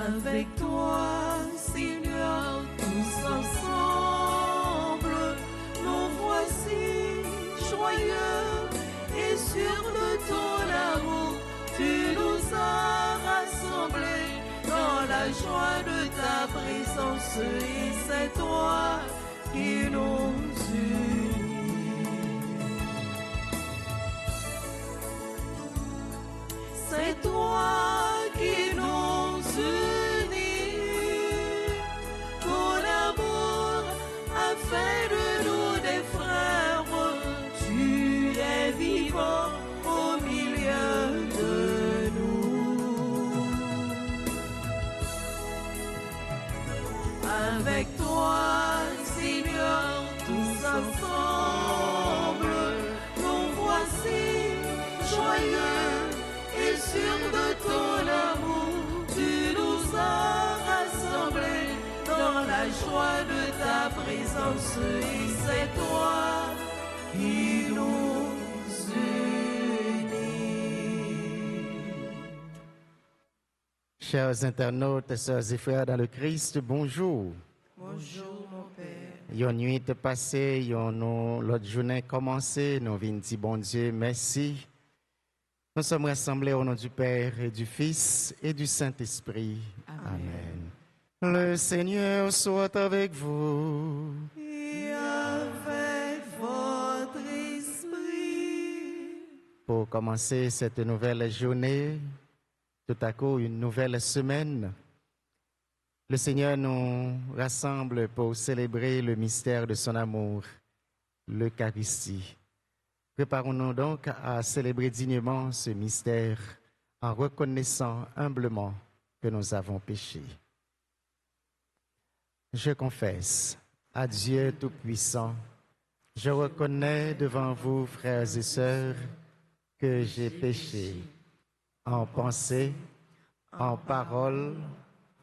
Avec toi, Seigneur, tous ensemble, nous voici joyeux et sûrs de ton amour. Tu nous as rassemblés dans la joie de ta présence et c'est toi qui nous unit. C'est toi qui nous unit. Ton amour a fait de nous des frères. Tu es vivant au milieu de nous. Avec toi, Seigneur, tous ensemble, nous voici joyeux et sûrs de ton amour. Tu nous as rassemblés dans la joie de ta présence et c'est toi qui nous unit. Chers internautes, sœurs et frères dans le Christ, bonjour. Bonjour mon Père. Une nuit passée, l'autre journée commencé, nous venons dire bon Dieu, merci. Nous sommes rassemblés au nom du Père et du Fils et du Saint-Esprit. Amen. Le Seigneur soit avec vous. Et avec votre esprit. Pour commencer cette nouvelle journée, tout à coup une nouvelle semaine, le Seigneur nous rassemble pour célébrer le mystère de son amour, l'Eucharistie. Préparons-nous donc à célébrer dignement ce mystère en reconnaissant humblement que nous avons péché. Je confesse à Dieu Tout-Puissant, je reconnais devant vous, frères et sœurs, que j'ai péché en pensée, en parole,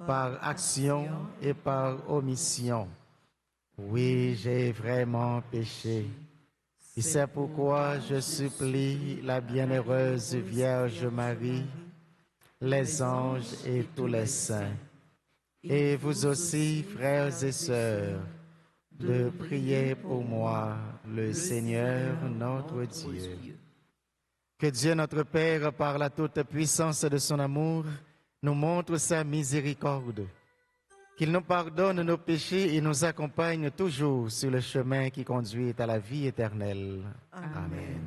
par action et par omission. Oui, j'ai vraiment péché. Et c'est pourquoi je supplie la bienheureuse Vierge Marie, les anges et tous les saints, et vous aussi, frères et sœurs, de prier pour moi, le Seigneur notre Dieu. Que Dieu notre Père, par la toute puissance de son amour, nous montre sa miséricorde. Qu'il nous pardonne nos péchés et nous accompagne toujours sur le chemin qui conduit à la vie éternelle. Amen.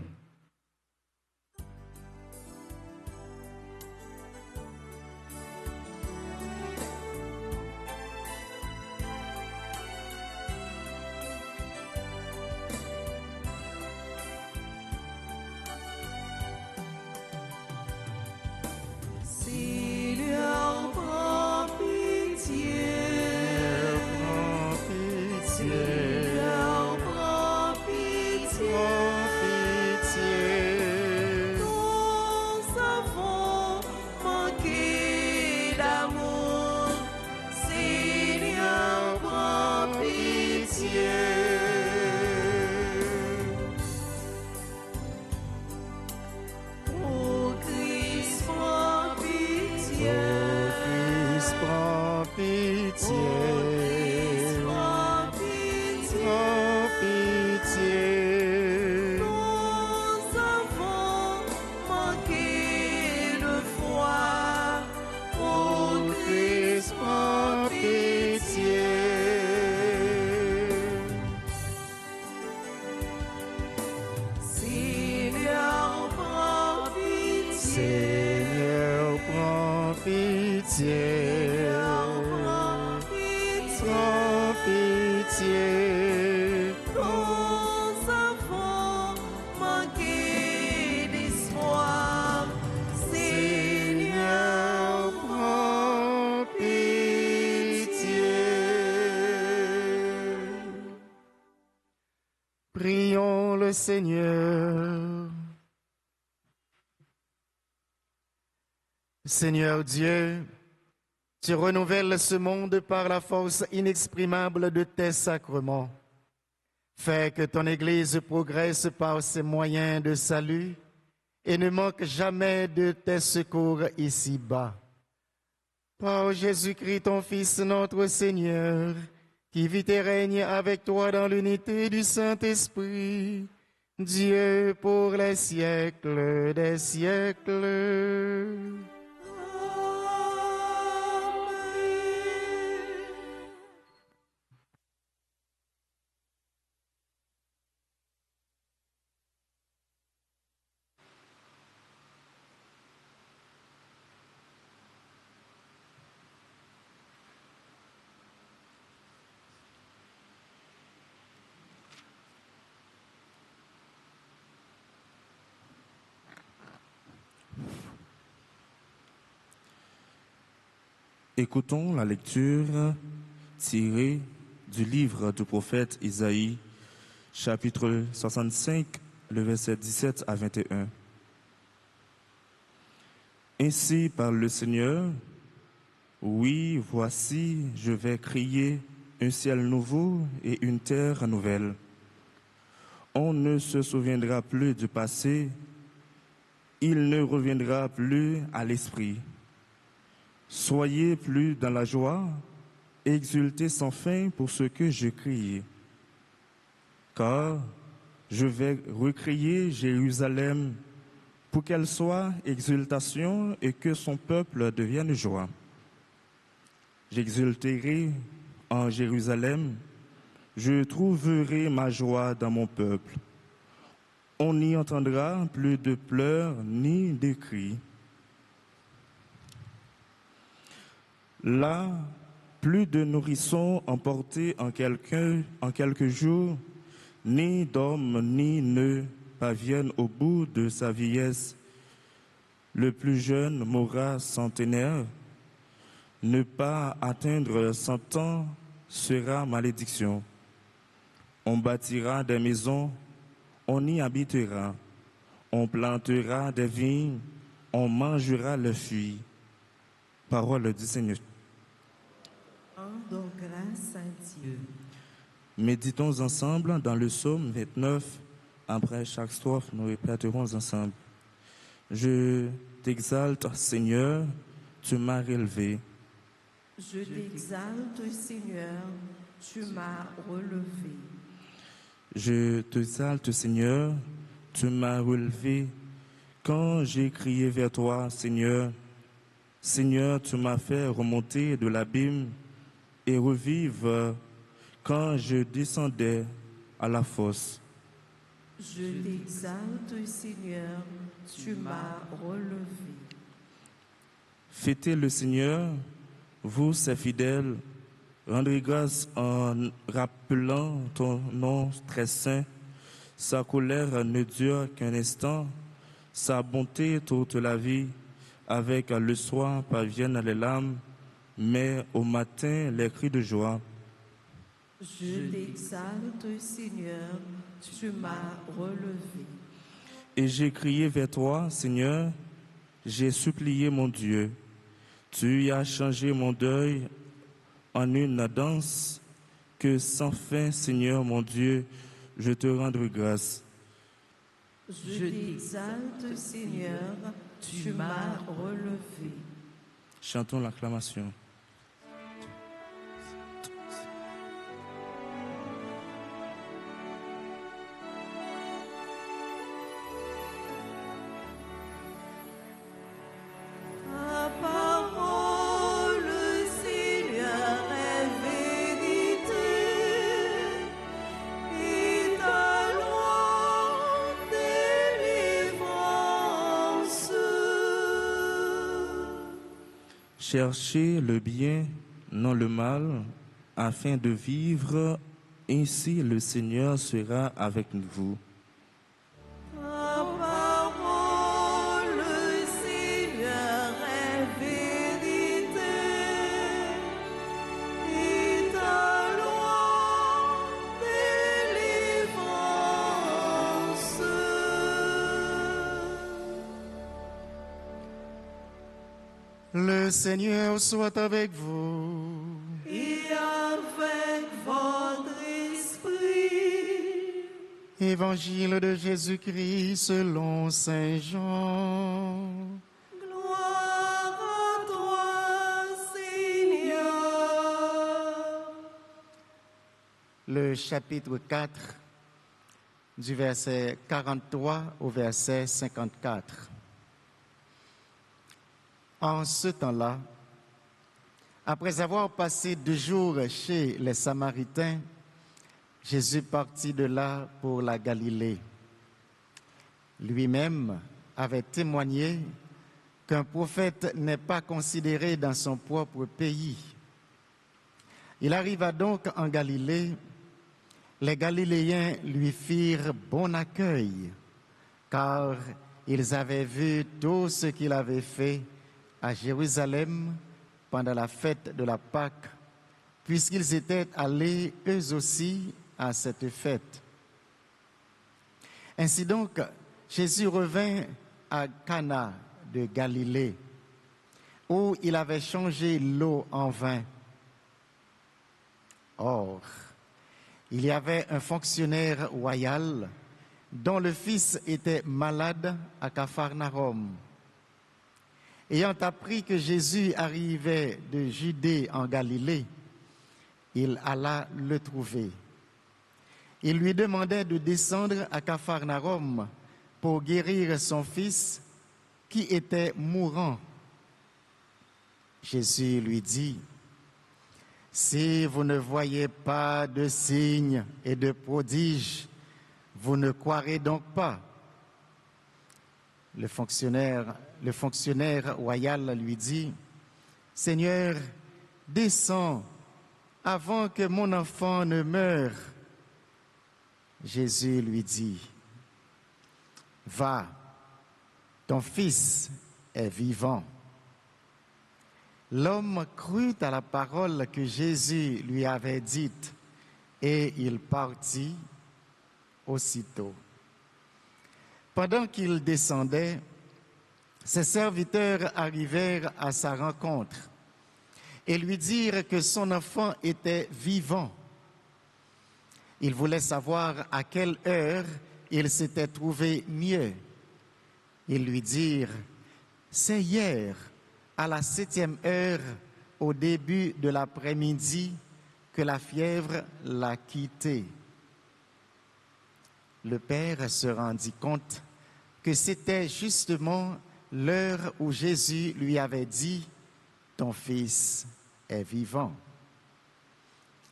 Seigneur, prends pitié. Seigneur, prends pitié. Nous avons manqué d'amour. Seigneur, prends pitié. Ô Christ, prends pitié. Prends pitié. Prends pitié. Prends pitié. Nous avons manqué de foi. Ô Christ, prends pitié. Seigneur, prends pitié. Seigneur, prends pitié. Prends pitié. Prends pitié. Nous avons manqué d'espoir. Seigneur, prends pitié. Prions le Seigneur. Seigneur Dieu, tu renouvelles ce monde par la force inexprimable de tes sacrements. Fais que ton Église progresse par ses moyens de salut et ne manque jamais de tes secours ici-bas. Par Jésus-Christ, ton Fils, notre Seigneur, qui vit et règne avec toi dans l'unité du Saint-Esprit, Dieu pour les siècles des siècles. Écoutons la lecture tirée du livre du prophète Isaïe, chapitre 65, le verset 17 à 21. Ainsi parle le Seigneur, oui, voici, je vais créer un ciel nouveau et une terre nouvelle. On ne se souviendra plus du passé, il ne reviendra plus à l'esprit. Soyez plus dans la joie, exultez sans fin pour ce que je crie. Car je vais recréer Jérusalem pour qu'elle soit exultation et que son peuple devienne joie. J'exulterai en Jérusalem, je trouverai ma joie dans mon peuple. On n'y entendra plus de pleurs ni de cris. Là, plus de nourrissons emportés en quelques jours, ni d'hommes ni ne parviennent au bout de sa vieillesse. Le plus jeune mourra centenaire. Ne pas atteindre 100 ans sera malédiction. On bâtira des maisons, on y habitera. On plantera des vignes, on mangera leurs fruits. Parole du Seigneur. Rendons grâce à Dieu. Méditons ensemble dans le psaume 29. Après chaque strophe, nous répéterons ensemble. Je t'exalte, Seigneur, tu m'as relevé. Je t'exalte, Seigneur, tu m'as relevé. Je t'exalte, Seigneur, tu m'as relevé. Quand j'ai crié vers toi, Seigneur, Seigneur, tu m'as fait remonter de l'abîme et revivre quand je descendais à la fosse. Je t'exalte, Seigneur, tu m'as relevé. Fêtez le Seigneur, vous, ses fidèles, rendez grâce en rappelant ton nom très saint. Sa colère ne dure qu'un instant, sa bonté toute la vie. Avec le soir parviennent les larmes, mais au matin les cris de joie. Je t'exalte, Seigneur, tu m'as relevé. Et j'ai crié vers toi, Seigneur, j'ai supplié mon Dieu. Tu as changé mon deuil en une danse, que sans fin, Seigneur mon Dieu, je te rendrai grâce. Je t'exalte, Seigneur, tu m'as relevé. Chantons l'acclamation. Ta parole, Seigneur, est vérité, et ta loi délivrance. Cherchez le bien, non le mal, afin de vivre. Ainsi le Seigneur sera avec vous. Ta parole, Seigneur, est vérité, et ta loi délivrance. Le Seigneur soit avec vous. Et avec votre esprit. Évangile de Jésus-Christ selon Saint Jean. Gloire à toi, le chapitre 4, du verset 43 au verset 54. En ce temps-là, après avoir passé 2 jours chez les Samaritains, Jésus partit de là pour la Galilée. Lui-même avait témoigné qu'un prophète n'est pas considéré dans son propre pays. Il arriva donc en Galilée. Les Galiléens lui firent bon accueil, car ils avaient vu tout ce qu'il avait fait à Jérusalem pendant la fête de la Pâque, puisqu'ils étaient allés eux aussi à cette fête. Ainsi donc, Jésus revint à Cana de Galilée, où il avait changé l'eau en vin. Or, il y avait un fonctionnaire royal dont le fils était malade à Capharnaüm. Ayant appris que Jésus arrivait de Judée en Galilée, il alla le trouver. Il lui demandait de descendre à Capharnaüm pour guérir son fils qui était mourant. Jésus lui dit: « Si vous ne voyez pas de signes et de prodiges, vous ne croirez donc pas. » Le fonctionnaire royal lui dit: « Seigneur, descends avant que mon enfant ne meure. » Jésus lui dit: « Va, ton fils est vivant. » L'homme crut à la parole que Jésus lui avait dite et il partit aussitôt. Pendant qu'il descendait, ses serviteurs arrivèrent à sa rencontre et lui dirent que son enfant était vivant. Ils voulaient savoir à quelle heure il s'était trouvé mieux. Ils lui dirent: « C'est hier, à la 7e heure, au début de l'après-midi, que la fièvre l'a quitté. » Le père se rendit compte que c'était justement l'heure où Jésus lui avait dit: « Ton fils est vivant. »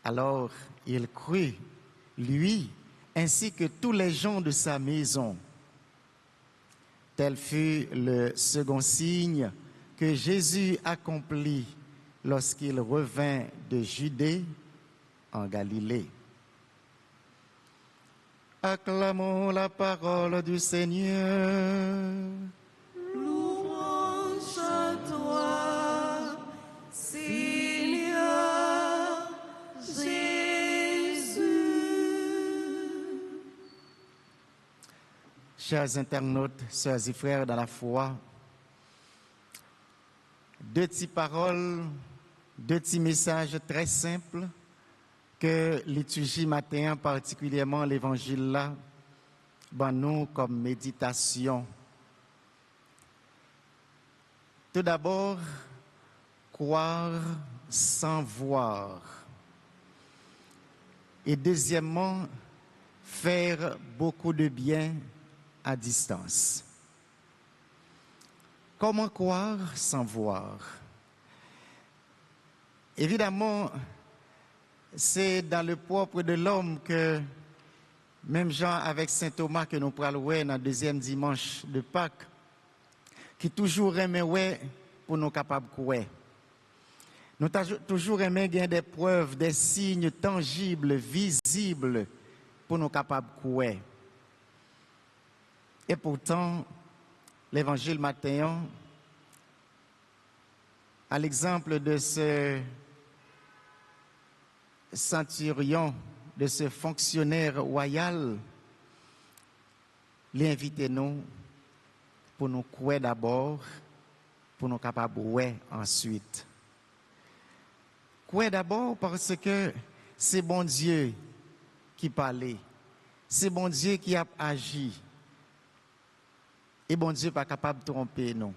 Alors il crut, lui, ainsi que tous les gens de sa maison. Tel fut le second signe que Jésus accomplit lorsqu'il revint de Judée en Galilée. Acclamons la parole du Seigneur. Louange à toi, Seigneur Jésus. Chers internautes, sœurs et frères dans la foi, 2 petites paroles, 2 petits messages très simples que liturgie matin, particulièrement l'évangile là, ben nous comme méditation. Tout d'abord, croire sans voir. Et deuxièmement, faire beaucoup de bien à distance. Comment croire sans voir? Évidemment, c'est dans le propre de l'homme que, même Jean avec saint Thomas que nous parlons dans le 2e dimanche de Pâques, qui toujours aimait pour nous capables de croire. Nous toujours aimé gagner des preuves, des signes tangibles, visibles pour nous capables de croire. Et pourtant, l'évangile matin, à l'exemple de ce centurion, de ce fonctionnaire royal, l'invite-nous pour nous croire d'abord, pour nous capables de croire ensuite. Croire d'abord parce que c'est bon Dieu qui parlait, c'est bon Dieu qui a agi. Et bon Dieu n'est pas capable de tromper, non.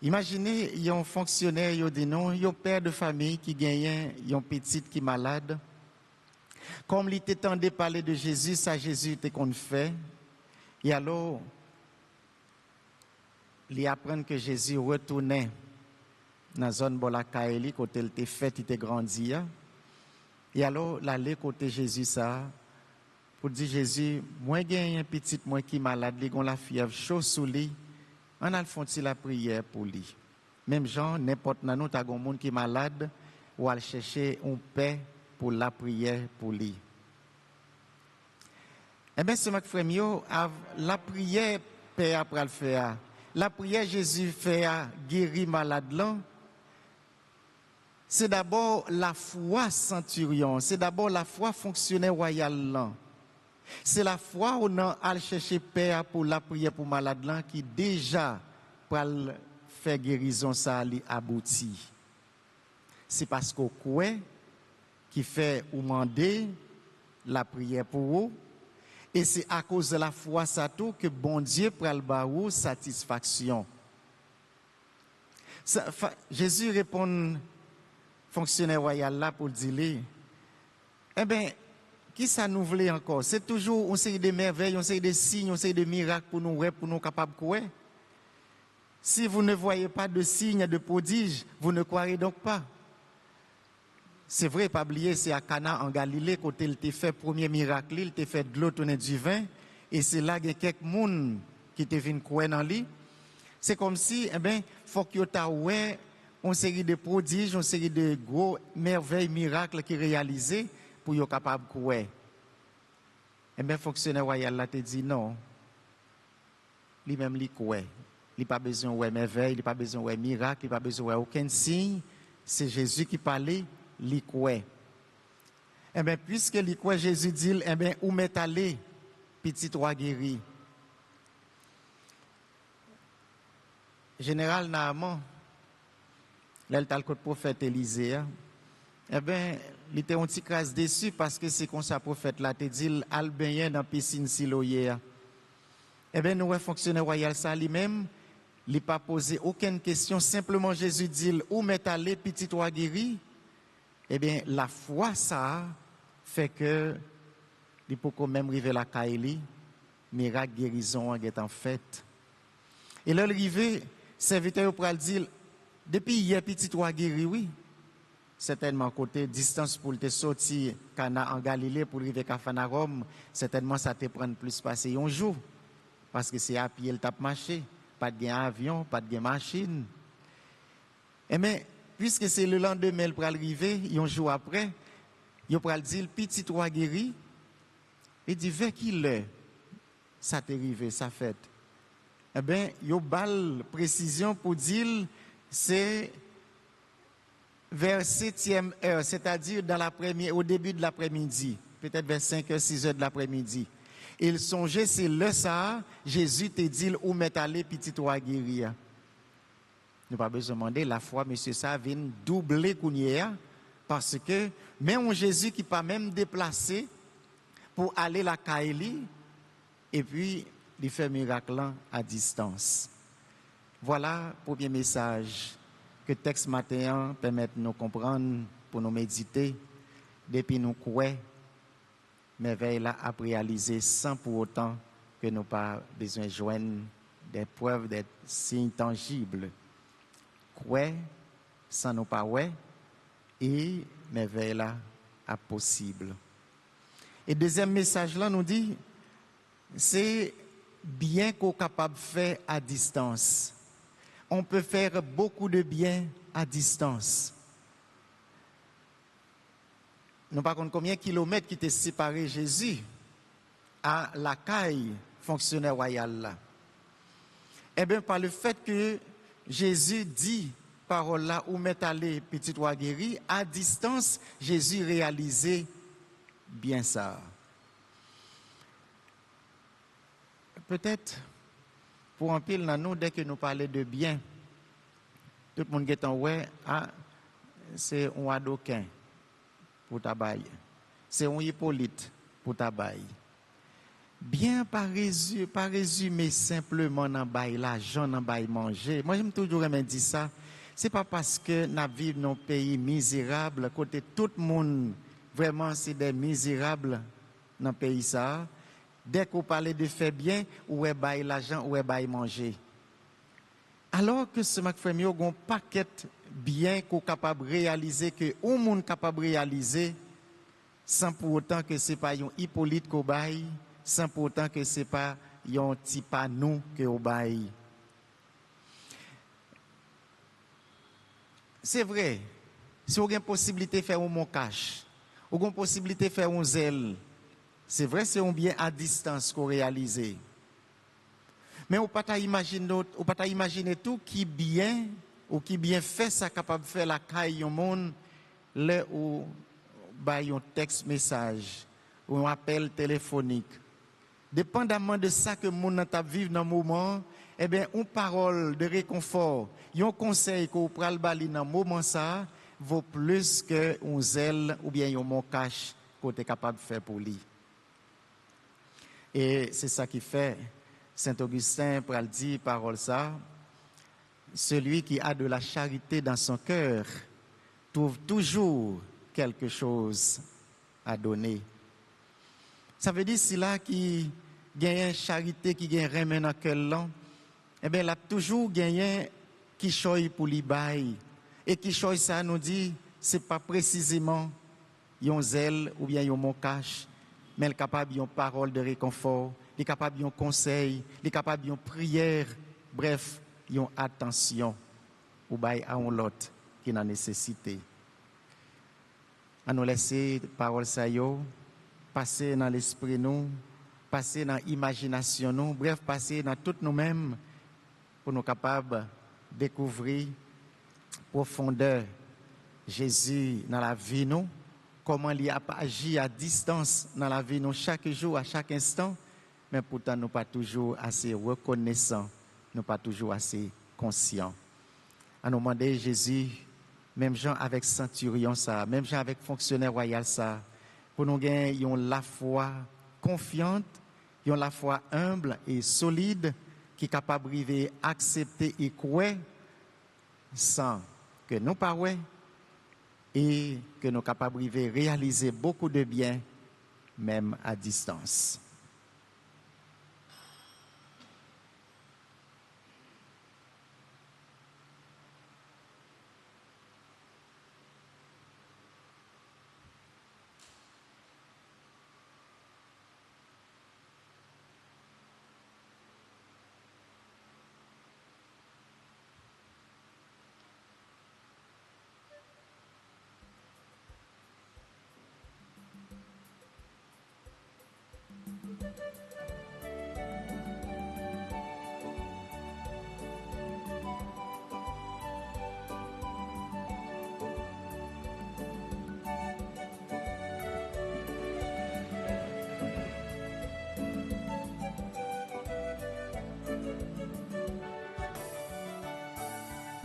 Imaginez, il y a un fonctionnaire, il y a un père de famille qui gagne, il y a un petit qui est malade. Comme il t'entendait parler de Jésus, ça Jésus était qu'on fait. Et alors, il apprend que Jésus retournait dans la zone de la Kaeli, côté il était fait, il était grandi. Et alors, l'aller côté Jésus, ça, pour dire Jésus, moi, j'ai un petit, moi qui est malade, il a la fièvre chaud sous lui, on a fait la prière pour lui. Même Jean, n'importe où, nous avons un monde qui est malade, ou à chercher un paix pour la prière pour lui. Eh bien, c'est ma frère, la prière, paix après le faire. La prière Jésus fait à guérir malade là. C'est d'abord la foi centurion, c'est d'abord la foi fonctionnaire royal là. C'est la foi où on a chercher paix pour la prière pour malade là qui déjà pour faire guérison ça abouti. C'est parce qu'on croit qui fait ou demander la prière pour vous. Et c'est à cause de la foi ça tout que bon Dieu pral ba ou satisfaction. Jésus répond fonctionnaire royal là pour dire eh bien qui ça nous voulait encore? C'est toujours une série de merveilles, une série de signes, une série de miracles pour nous capables de croire. Si vous ne voyez pas de signes, de prodiges, vous ne croirez donc pas. C'est vrai, pas oublier, c'est à Cana en Galilée, côté il t'a fait premier miracle, il t'a fait de l'eau tourner du vin, et c'est là qu'il y a quelques personnes qui te viennent croire dans lui. C'est comme si, eh bien, faut qu'il y ait une série de prodiges, une série de gros merveilles, miracles qui réalisés pour être capable de croire. Eh bien, le fonctionnaire royal là te dit non. Lui-même, il croit. Il n'a pas besoin de merveilles, il n'a pas besoin de miracles, il n'a pas besoin d'aucun signe. C'est Jésus qui parlait. Li croit. Eh bien, puisque li croit, Jésus dit, eh bien, où m'est allé, petit roi guéri. Général Naaman, là, il a le prophète Élisée, eh bien, il était un petit crasse déçu parce que c'est comme ça, prophète là, te dit, al baigner dans la piscine Siloé. Eh bien, nous, fonctionnaire royal, ça lui-même, il n'a pas posé aucune question, simplement Jésus dit, où m'est allé, petit roi guéri. Eh bien, la foi, ça, fait que, il peut quand même arriver à la Kaili, miracle guérison est en fait. Et là, l'arrivée, serviteur pour le dire, depuis hier, petit roi guéri, oui. Certainement, côté distance pour te sortir Cana en Galilée pour arriver à Capharnaüm, certainement, ça te prend plus passer un jour. Parce que c'est à pied, le tape marché. Pas de avion, pas de machine. Eh bien, puisque c'est le lendemain pour arriver, un jour après, il va dire petit roi guéri. Il dit vers qui l'heure ça t'est arrivé, ça fait. Eh bien, il y a une précision pour dire c'est vers 7e heure, c'est-à-dire au début de l'après-midi, peut-être vers 5h, 6h de l'après-midi. Il songeait, c'est le ça, Jésus te dit où m'est allé petit roi guéri. Nous pas besoin de demander, la foi, monsieur, ça vient doubler Kounia, parce que même Jésus qui pas même déplacé pour aller à la Kaeli, et puis il fait miracle à distance. Voilà le premier message que le texte matin permet de nous comprendre, pour nous méditer, depuis nous croire, merveille là à réaliser sans pour autant que nous pas besoin de joindre des preuves, des signes tangibles. Croire sans nous pas ouais et merveille là à possible. Et deuxième message là nous dit c'est bien qu'on est capable de faire à distance. On peut faire beaucoup de bien à distance. Nous ne savons pas combien de kilomètres qui étaient séparés Jésus à la caille fonctionnaire royal là. Eh bien, par le fait que Jésus dit, parole là, où m'est allé petit roi guéri, à distance, Jésus réalisait bien ça. Peut-être, pour un pile dans nous, dès que nous parlons de bien, tout le monde est en ouais, c'est un Adoquin pour tabac. C'est un Hippolyte pour tabac. Bien par résumé simplement dans bail l'argent dans bail manger. Moi j'aime toujours dire ça. C'est pas parce que nous vivons dans un pays misérable côté tout le monde Vraiment, c'est des misérables dans le pays ça. Dès qu'on parle de faire bien, ou est bail l'argent, ou est bail manger. Alors que ce matin, il y a un paquet bien qu'on est capable de réaliser, que tout le monde est capable de réaliser, sans pour autant que ce n'est pas un Hippolyte qu'on baille, sans pour autant que ce n'est pas un petit panneau qu'on baille. C'est vrai, si vous avez une possibilité de faire un montage, ou une possibilité de faire un zèle, c'est vrai, c'est un bien à distance qu'on réalise. Mais on ne peut pas imaginer tout qui bien ou qui bien fait ça capable de faire la caille au monde là où un texte message ou un appel téléphonique. Dépendamment de ça que le monde a vécu dans le moment, eh bien, une parole de réconfort, un conseil qu'on prend le bali dans le moment ça vaut plus qu'un zèle ou bien un montage qu'on est capable de faire pour lui. Et c'est ça qui fait Saint-Augustin pral dit parole ça, celui qui a de la charité dans son cœur trouve toujours quelque chose à donner. Ça veut dire si là qui gagne charité, qui gagne remède dans cœur là, eh bien, il a toujours gagné qui choisit pour lui bail. Et qui choisit ça nous dit, c'est pas précisément un zèle ou bien un montage, mais il est capable d'une parole de réconfort, il est capable d'un conseil, il est capable d'une prière, bref, d'une attention ou bail à un autre qui a nécessité. À nous laisser parole ça yo passer dans l'esprit nous, passer dans l'imagination nous, bref, passer dans tout nous-mêmes pour nous capables de découvrir profondeur Jésus dans la vie nous, comment il a agi à distance dans la vie nous chaque jour, à chaque instant, mais pourtant nous pas toujours assez reconnaissants, nous pas toujours assez conscients. À nous demander Jésus, même gens avec centurion ça, même gens avec fonctionnaire royal ça, pour nous gagner la foi confiante, la foi humble et solide, qui est capable de accepter et croire sans que nous parlions et que nous sommes capables de réaliser beaucoup de bien, même à distance.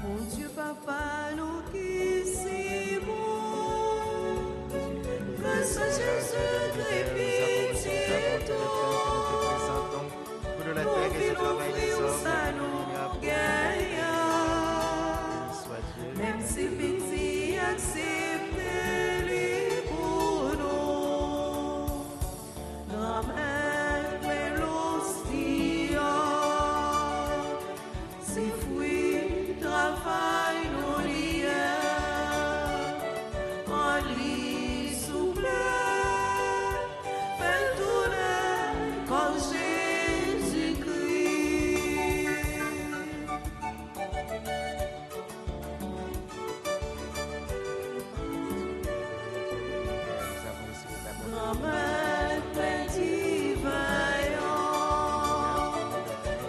Mon Dieu, Papa, nous qui si bon, grâce à Jésus, pitié toi, nous qui l'offrir ça nous gagne, même si pitié accepte-les pour nous, grand-mère, l'hostia, si fruit travail nous liens, en lui souple, fait tourner comme Jésus-Christ. Grand-mère, petit vaillant,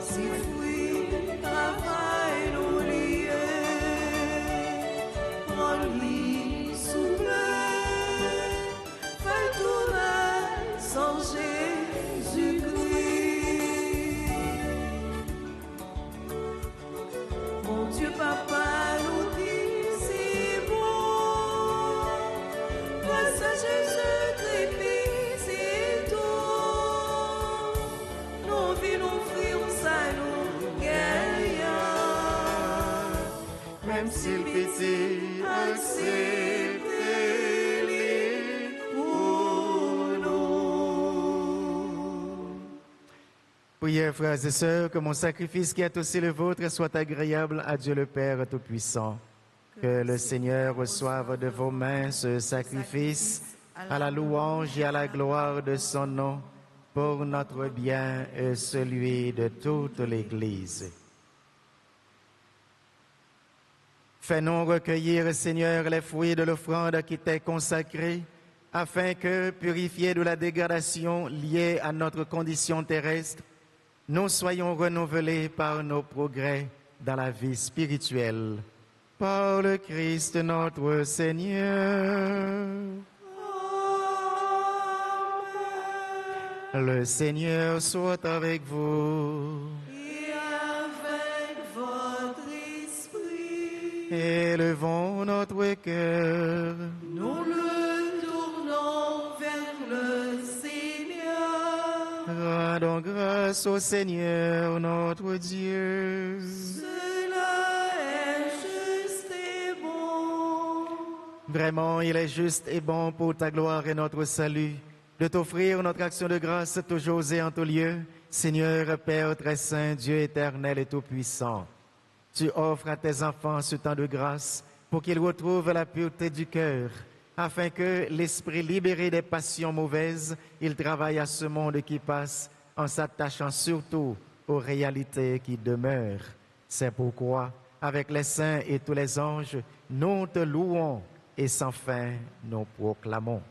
si fruit travail nous liens, en lui souple, fait tourner sans Jésus-Christ. Mon Dieu, Papa, nous dit si bon, grâce à Jésus-Christ, pitié toi, nous venons offrir ça nous gagne, Même s'il pitié accepte-les pour Priez, frères et sœurs, que mon sacrifice qui est aussi le vôtre soit agréable à Dieu le Père Tout-Puissant. Que le Seigneur reçoive de vos mains ce sacrifice à la louange et à la gloire de son nom, pour notre bien et celui de toute l'Église. Fais-nous recueillir, Seigneur, les fruits de l'offrande qui t'est consacrée, afin que, purifiés de la dégradation liée à notre condition terrestre, nous soyons renouvelés par nos progrès dans la vie spirituelle. Par le Christ notre Seigneur. Le Seigneur soit avec vous. Et avec votre esprit, Élevons notre cœur. nous le tournons vers le Seigneur. Rendons grâce au Seigneur notre Dieu. Cela est juste et bon. Vraiment, il est juste et bon pour ta gloire et notre salut de t'offrir notre action de grâce toujours et en tout lieu, Seigneur, Père très saint, Dieu éternel et tout-puissant. Tu offres à tes enfants ce temps de grâce pour qu'ils retrouvent la pureté du cœur, afin que l'esprit libéré des passions mauvaises, il travaille à ce monde qui passe en s'attachant surtout aux réalités qui demeurent. C'est pourquoi, avec les saints et tous les anges, nous te louons et sans fin nous proclamons.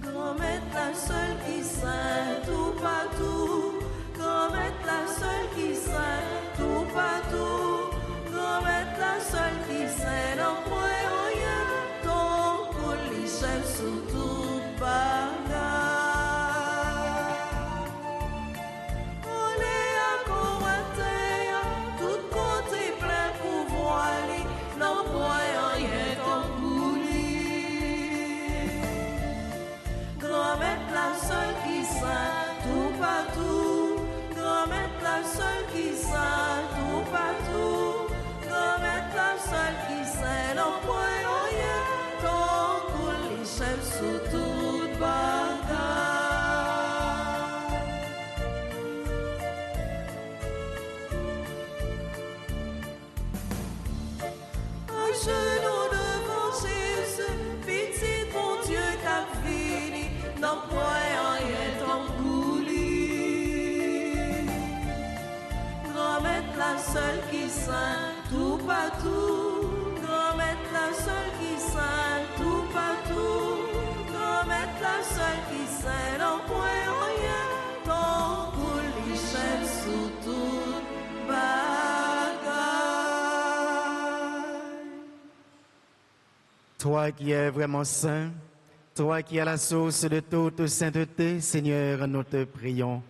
Grand-mère la seule qui saint tout partout. Grand-mère la seule qui saint tout partout. Grand-mère la seule qui saint dans point rien. Ton colis chef sous tout bagage. On est encore à terre, tout côté plein pouvoir. Non point rien ton coulis. Grand-mère la seule qui saint tout partout. Grand-mère la seule qui saint tout partout. Grand-mère la seule qui saint non point rien. Ton coulis chef sous toute bagage. À genoux devant Jésus, petit bon Dieu qu'a fini, non point rien ton coulis. Grand-mère la seule qui saint tout partout. Grand-mère la seule qui saint tout partout. Grand-mère la seule qui saint non point rien. Ton coulis chef sous toute bagaille. Toi qui es vraiment saint, toi qui es la source de toute sainteté, Seigneur, nous te prions.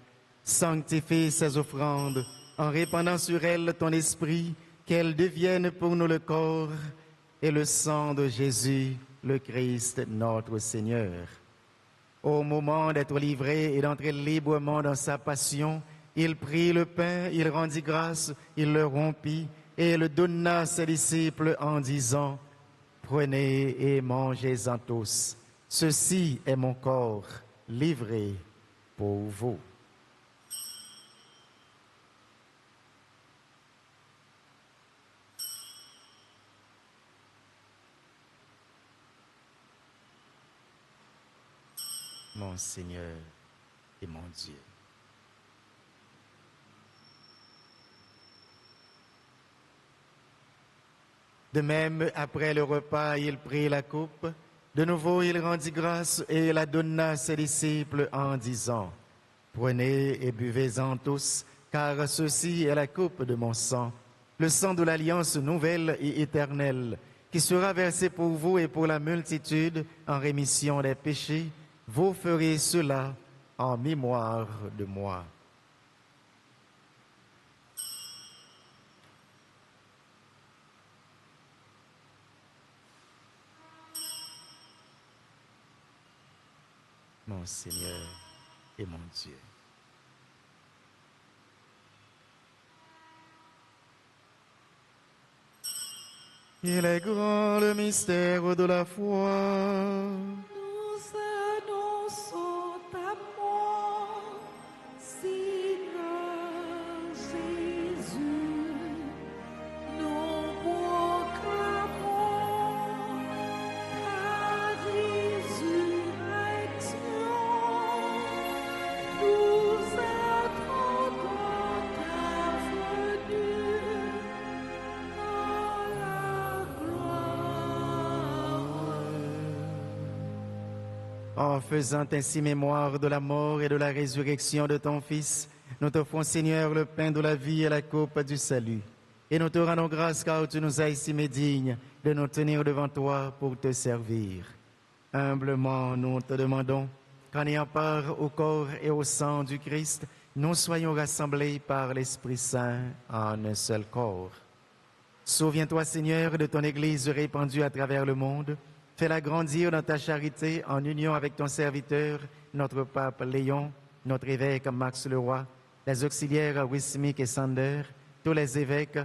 Sanctifie ces offrandes en répandant sur elles ton esprit, qu'elles deviennent pour nous le corps et le sang de Jésus, le Christ, notre Seigneur. Au moment d'être livré et d'entrer librement dans sa passion, il prit le pain, il rendit grâce, il le rompit et le donna à ses disciples en disant: Prenez et mangez-en tous. Ceci est mon corps livré pour vous. Mon Seigneur et mon Dieu. De même, après le repas, il prit la coupe. De nouveau, il rendit grâce et la donna à ses disciples en disant: Prenez et buvez-en tous, car ceci est la coupe de mon sang, le sang de l'alliance nouvelle et éternelle, qui sera versé pour vous et pour la multitude en rémission des péchés. Vous ferez cela en mémoire de moi. mon Seigneur et mon Dieu. Il est grand le mystère de la foi. Nous annonçons ta mort, Seigneur Jésus. Nous proclamons ta résurrection. Nous attendons ta venue dans la gloire. En faisant ainsi mémoire de la mort et de la résurrection de ton Fils, nous t'offrons, Seigneur, le pain de la vie et la coupe du salut. Et nous te rendons grâce car tu nous as estimés dignes de nous tenir devant toi pour te servir. Humblement, nous te demandons qu'en ayant part au corps et au sang du Christ, nous soyons rassemblés par l'Esprit Saint en un seul corps. Souviens-toi, Seigneur, de ton Église répandue à travers le monde. Fais-la grandir dans ta charité en union avec ton serviteur, notre pape Léon, notre évêque Max Leroy, les auxiliaires Wismik et Sander, tous les évêques,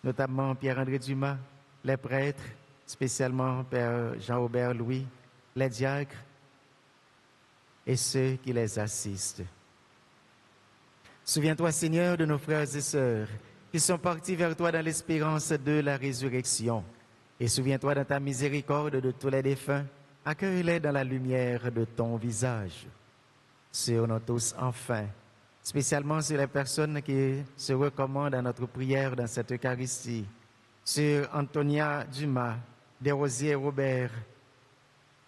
notamment Pierre-André Dumas, les prêtres, spécialement Père Jean-Aubert Louis, les diacres et ceux qui les assistent. Souviens-toi, Seigneur, de nos frères et sœurs qui sont partis vers toi dans l'espérance de la résurrection. Et souviens-toi dans ta miséricorde de tous les défunts, accueille-les dans la lumière de ton visage. Sur nous tous, enfin, spécialement sur les personnes qui se recommandent à notre prière dans cette Eucharistie, sur Antonia Dumas, Desrosiers Robert,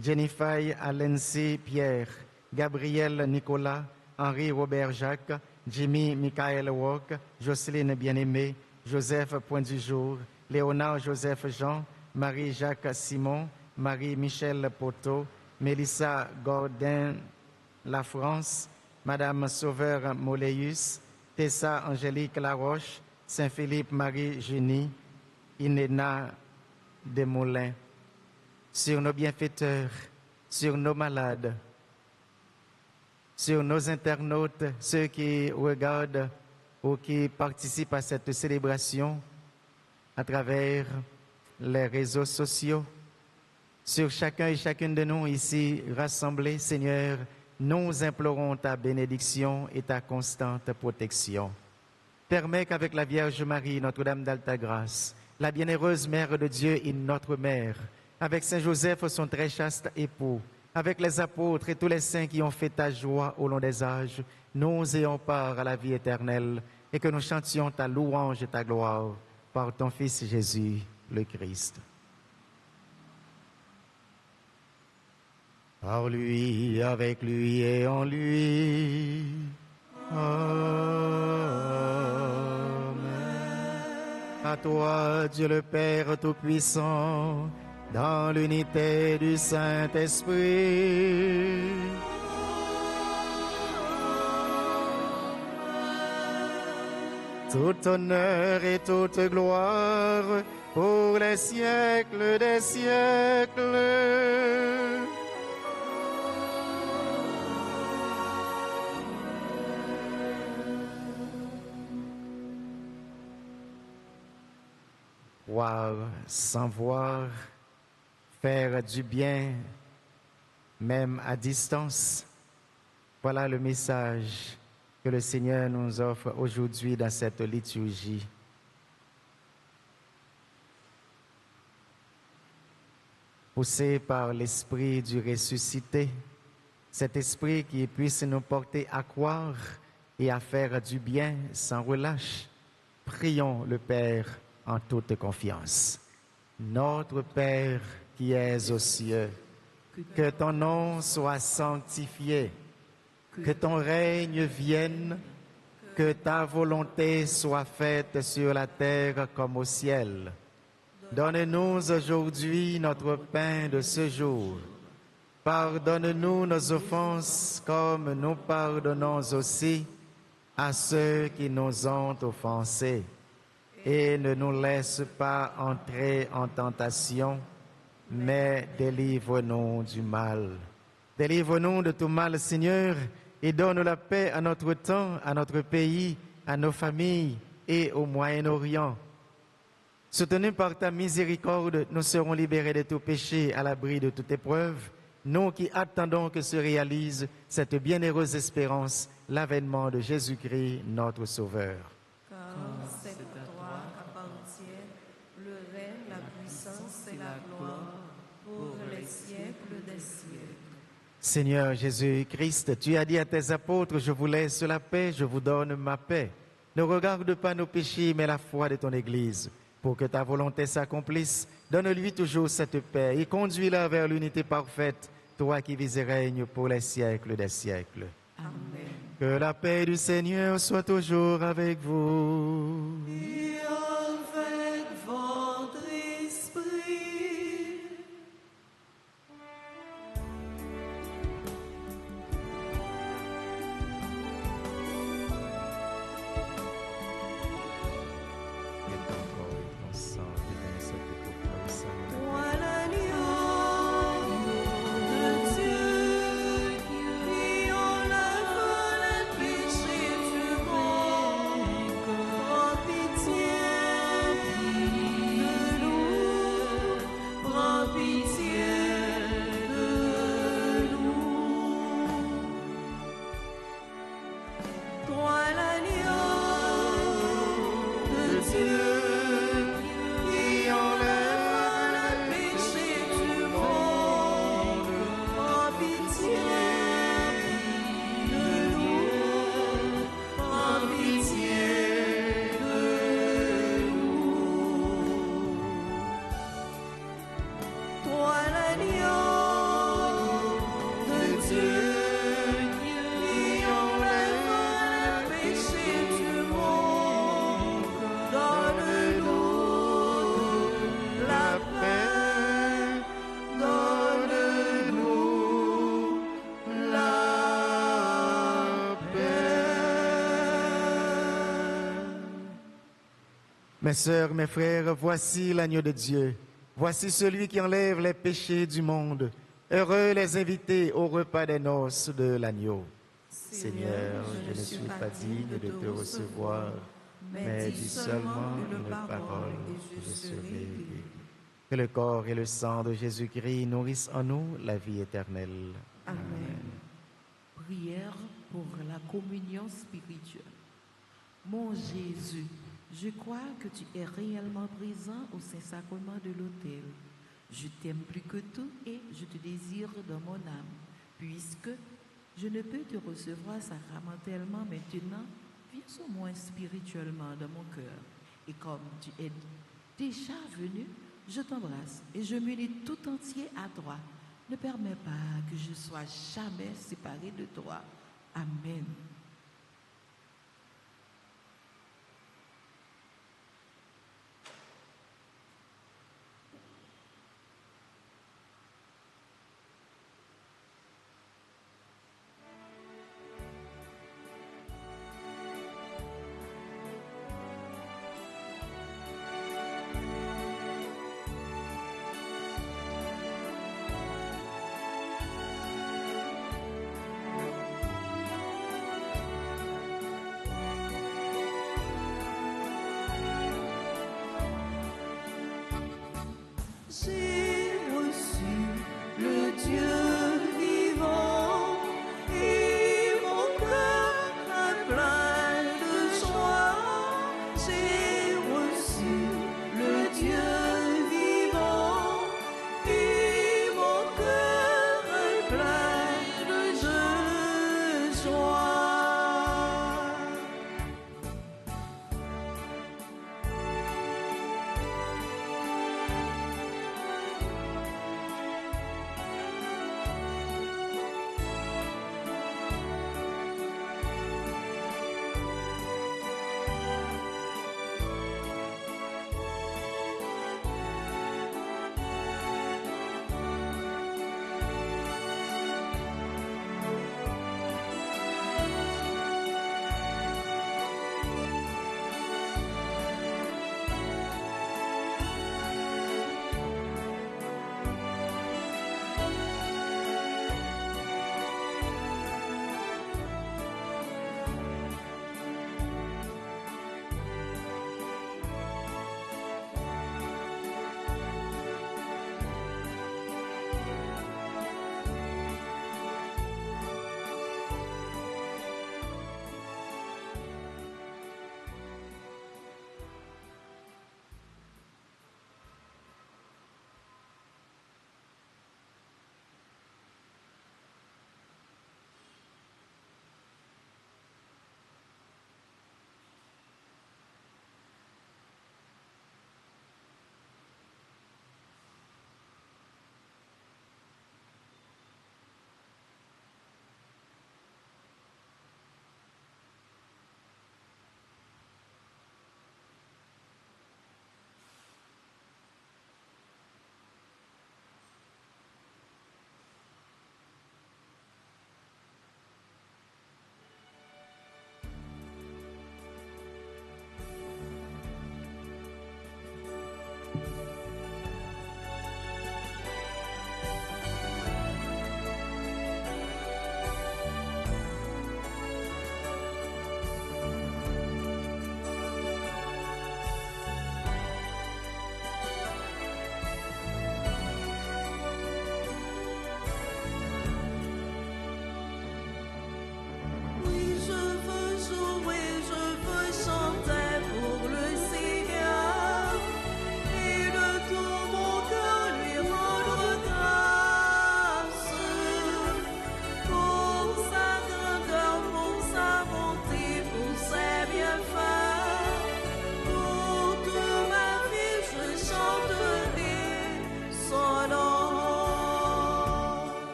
Jennifer Alency Pierre, Gabriel Nicolas, Henri Robert Jacques, Jimmy Michael Walk, Jocelyne Bien-Aimée, Joseph Point du Jour, Léonard Joseph Jean, Marie-Jacques Simon, Marie-Michel Poteau, Mélissa Gordin La France, Madame Sauveur Moléus, Tessa Angélique Laroche, Saint-Philippe Marie-Junie, Inéna Desmoulins, sur nos bienfaiteurs, sur nos malades, sur nos internautes, ceux qui regardent ou qui participent à cette célébration à travers les réseaux sociaux, sur chacun et chacune de nous ici rassemblés, Seigneur, nous implorons ta bénédiction et ta constante protection. Permets qu'avec la Vierge Marie, Notre-Dame d'Alta Grâce, la bienheureuse Mère de Dieu et notre Mère, avec Saint Joseph, son très chaste époux, avec les apôtres et tous les saints qui ont fait ta joie au long des âges, nous ayons part à la vie éternelle et que nous chantions ta louange et ta gloire par ton Fils Jésus, le Christ. Par lui, avec lui et en lui. Amen. À toi, Dieu le Père Tout-Puissant, dans l'unité du Saint-Esprit. Tout honneur et toute gloire pour les siècles des siècles. Voir sans voir, faire du bien, même à distance. Voilà le message que le Seigneur nous offre aujourd'hui dans cette liturgie. Poussé par l'Esprit du ressuscité, cet Esprit qui puisse nous porter à croire et à faire du bien sans relâche, prions le Père en toute confiance. Notre Père qui es aux cieux, que ton nom soit sanctifié, que ton règne vienne, que ta volonté soit faite sur la terre comme au ciel. Donne-nous aujourd'hui notre pain de ce jour. Pardonne-nous nos offenses comme nous pardonnons aussi à ceux qui nous ont offensés. Et ne nous laisse pas entrer en tentation, mais délivre-nous du mal. Délivre-nous de tout mal, Seigneur, et donne la paix à notre temps, à notre pays, à nos familles et au Moyen-Orient. Soutenus par ta miséricorde, nous serons libérés de tout péché, à l'abri de toute épreuve, nous qui attendons que se réalise cette bienheureuse espérance, l'avènement de Jésus-Christ, notre Sauveur. Car c'est à toi qu'appartient le règne, la puissance et la gloire pour les siècles des siècles. Seigneur Jésus-Christ, tu as dit à tes apôtres, je vous laisse la paix, je vous donne ma paix. Ne regarde pas nos péchés, mais la foi de ton Église. Pour que ta volonté s'accomplisse, donne-lui toujours cette paix et conduis-la vers l'unité parfaite, toi qui vis et règnes pour les siècles des siècles. Amen. Que la paix du Seigneur soit toujours avec vous. Et avec votre esprit. Toi l'agneau de Dieu qui enlève les péchés du monde, prends pitié de nous, prends pitié de nous. Toi l'agneau de Dieu qui enlève le péché du monde, prends pitié de nous, prends pitié de nous. Toi l'agneau de Dieu qui enlève le péché du monde, donne-nous la paix, donne-nous la paix. Mes sœurs, mes frères, voici l'agneau de Dieu. Voici celui qui enlève les péchés du monde. Heureux les invités au repas des noces de l'agneau. Seigneur, je ne suis pas digne de te recevoir, mais dis seulement une parole et je serai guéri. Que le corps et le sang de Jésus-Christ nourrissent en nous la vie éternelle. Amen. Prière pour la communion spirituelle. Mon Jésus, je crois que tu es réellement présent au Saint-Sacrement de l'autel. Je t'aime plus que tout et je te désire dans mon âme. Puisque je ne peux te recevoir sacramentellement maintenant, viens au moins spirituellement dans mon cœur. Et comme tu es déjà venu, je t'embrasse et je m'unis tout entier à toi. Ne permets pas que je sois jamais séparé de toi. Amen.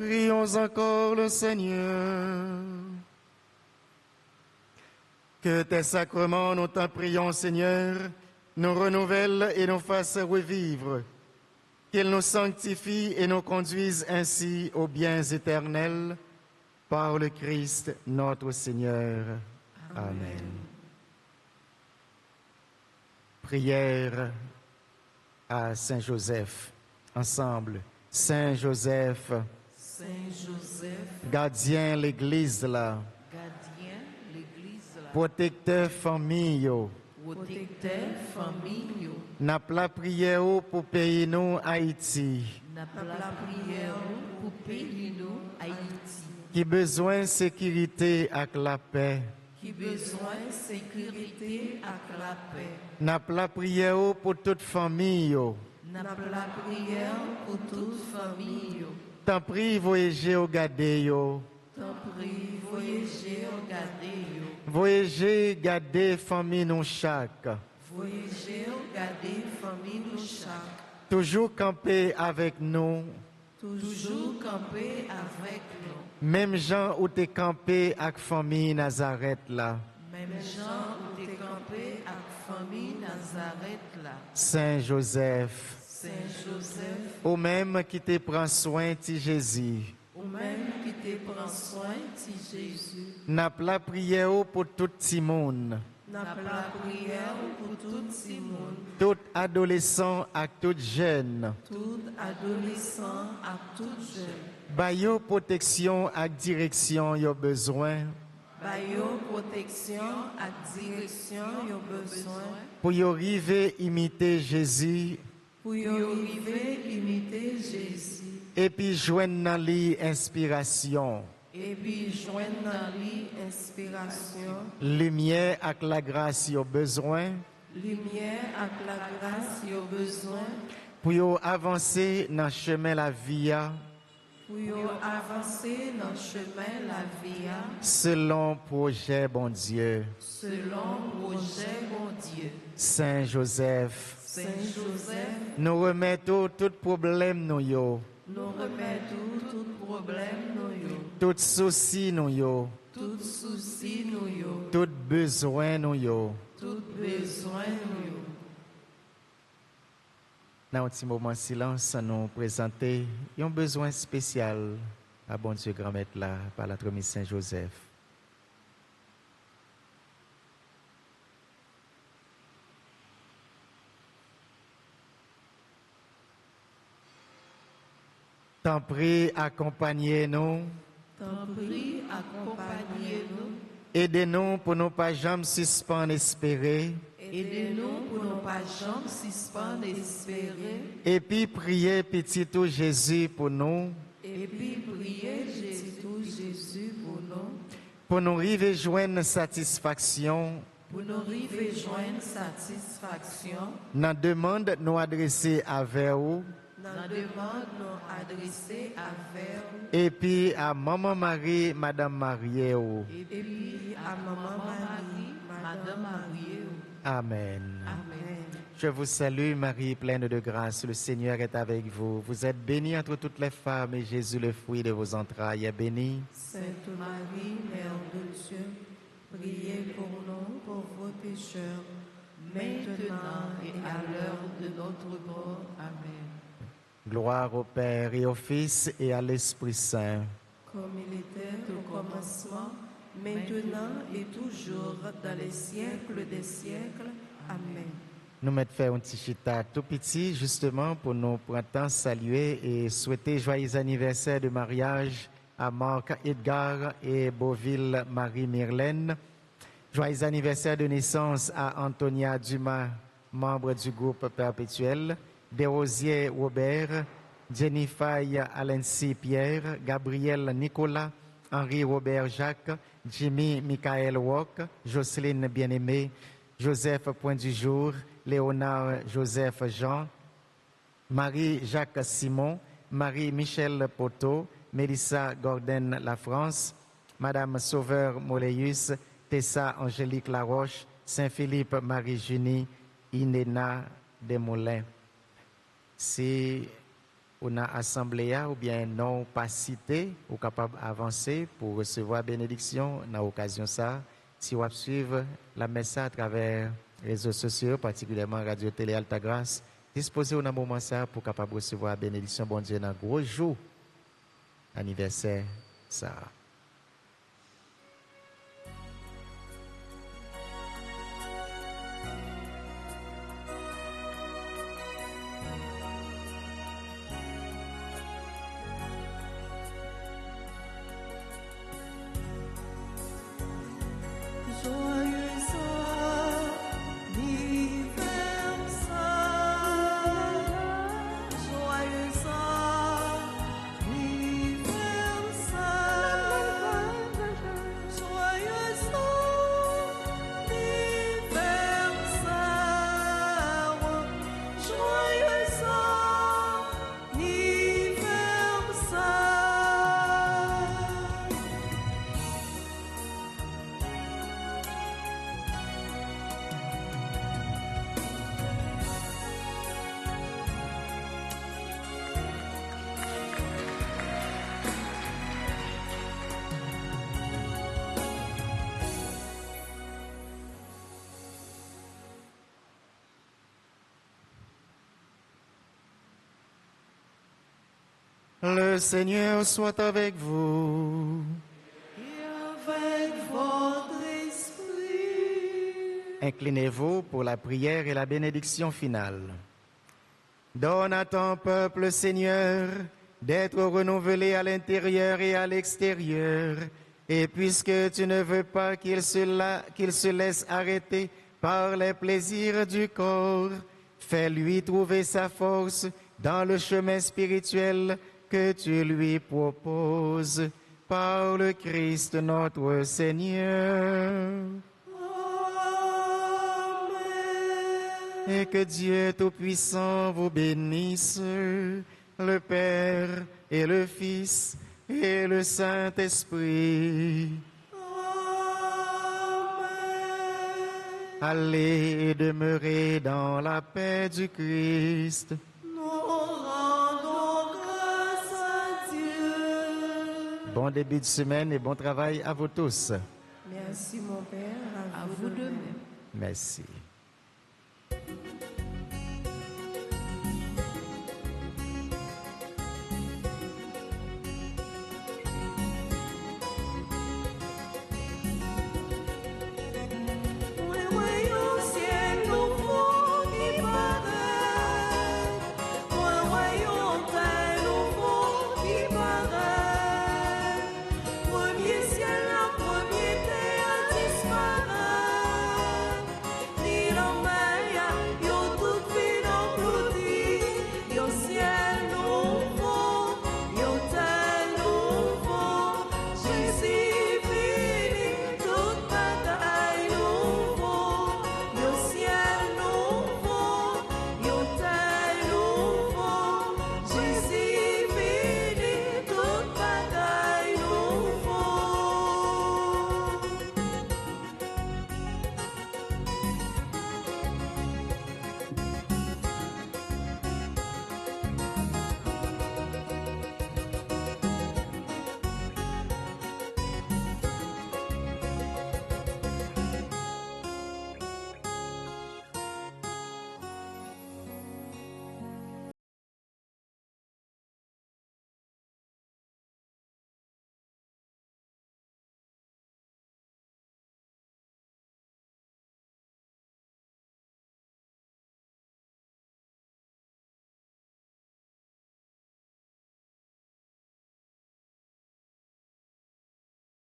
Prions encore le Seigneur. Que tes sacrements, nous t'en prions, Seigneur, nous renouvellent et nous fassent revivre. Qu'ils nous sanctifient et nous conduisent ainsi aux biens éternels par le Christ notre Seigneur. Amen. Prière à Saint Joseph. Ensemble. Saint Joseph, Saint Joseph, gardien l'Église là, gardien l'Église, là, protecteur famille, protecteur famille, n'a pas prière pour pays nous Haïti, n'a pas la prière pour pays nous Haïti, qui besoin sécurité avec la paix. qui besoin sécurité avec la paix, N'a pas prière pour toute famille. n'a pas la prière pour toute famille. T'en prie, voyager au garder yo. T'en prie, voyager, regardez yo. Voyager, garder famille nous chaque. Voyager, regardez famille nous chaque. Toujours camper avec nous. Toujours camper avec nous. Même gens où t'es campé avec famille Nazareth là. Même gens où t'es campé avec famille Nazareth là. Saint Joseph, Saint Joseph, ou même qui te prend soin de Jésus. ou même qui te prend soin de Jésus. N'a pas prière pour tout le monde. N'a pas la prière pour tout le monde, Tout adolescent et tout jeune. tout adolescent et tout jeune. Bayou protection et direction y a besoin. Bayo protection et direction yo besoin Pour y arriver imiter Jésus. pour y arriver imiter Jésus Et puis joindre dans lui inspiration. et puis joindre dans lui inspiration, Lumière avec la grâce y a besoin. lumière avec la grâce yo besoin Pour y avancer dans le chemin la vie pour y avancer dans le chemin la vie selon projet bon Dieu. selon projet bon Dieu. Saint Joseph, Saint Joseph, nous remettons tout problème nous yo, nous remettons tout problème nous yo, tout souci nous yo, tout souci nous yo, tout besoin nous yo. tout besoin nous yo. Dans un petit moment de silence, nous présenter un besoin spécial à bon Dieu grand maître là par la remise Saint Joseph. T'en prie, accompagnez-nous, T'en prie, accompagnez-nous, aidez-nous pour ne pas jamais suspendre espérer, aidez-nous pour ne pas jamais suspendre espérer, et puis priez petit tout Jésus pour nous, et puis priez Jésus pour nous arriver joindre satisfaction pour nous arriver joindre satisfaction, dans demande nous adresser avec vous, dans la demande nous adresser à vous, et puis à Maman Marie, Madame Marie. et puis à Maman Marie, Madame Marie. Amen. Amen. Je vous salue Marie, pleine de grâce, le Seigneur est avec vous. Vous êtes bénie entre toutes les femmes et Jésus, le fruit de vos entrailles, est béni. Sainte Marie, Mère de Dieu, priez pour nous pauvres pécheurs, maintenant et à l'heure de notre mort. Amen. Gloire au Père et au Fils et à l'Esprit Saint. Comme il était au commencement, maintenant et toujours, dans les siècles des siècles. Amen. Nous mettons faire un petit chita tout petit, justement, pour nous prendre temps saluer et souhaiter joyeux anniversaire de mariage à Marc Edgar et Beauville Marie-Myrlène. Joyeux anniversaire de naissance à Antonia Dumas, membre du groupe Perpétuel, Desrosiers Robert, Jennifer Alency Pierre, Gabriel Nicolas, Henri Robert Jacques, Jimmy Michael Rock, Jocelyne Bien-Aimée, Joseph Point du Jour, Léonard Joseph Jean, Marie-Jacques Simon, Marie-Michel Poteau, Mélissa Gordon La France, Madame Sauveur Moléus, Tessa Angélique Laroche, Saint-Philippe Marie-Junie, Inéna Desmoulins. Si on a assemblée ou bien non pas cité, ou capable d'avancer pour recevoir bénédiction dans l'occasion ça. Si vous suivre la messe à travers les réseaux sociaux, particulièrement Radio Télé Alta Grâce, disposez-vous dans un moment ça pour capable recevoir bénédiction bon Dieu dans un gros jour anniversaire ça. Le Seigneur soit avec vous. Et avec votre esprit. Inclinez-vous pour la prière et la bénédiction finale. Donne à ton peuple, Seigneur, d'être renouvelé à l'intérieur et à l'extérieur. Et puisque tu ne veux pas qu'il se laisse arrêter par les plaisirs du corps, fais-lui trouver sa force dans le chemin spirituel que tu lui proposes par le Christ notre Seigneur. Amen. Et que Dieu Tout-Puissant vous bénisse, le Père et le Fils et le Saint-Esprit. Amen. Allez et demeurez dans la paix du Christ. Nous rendons grâce à Dieu. Bon début de semaine et bon travail à vous tous. Merci mon Père. À vous de même. Merci.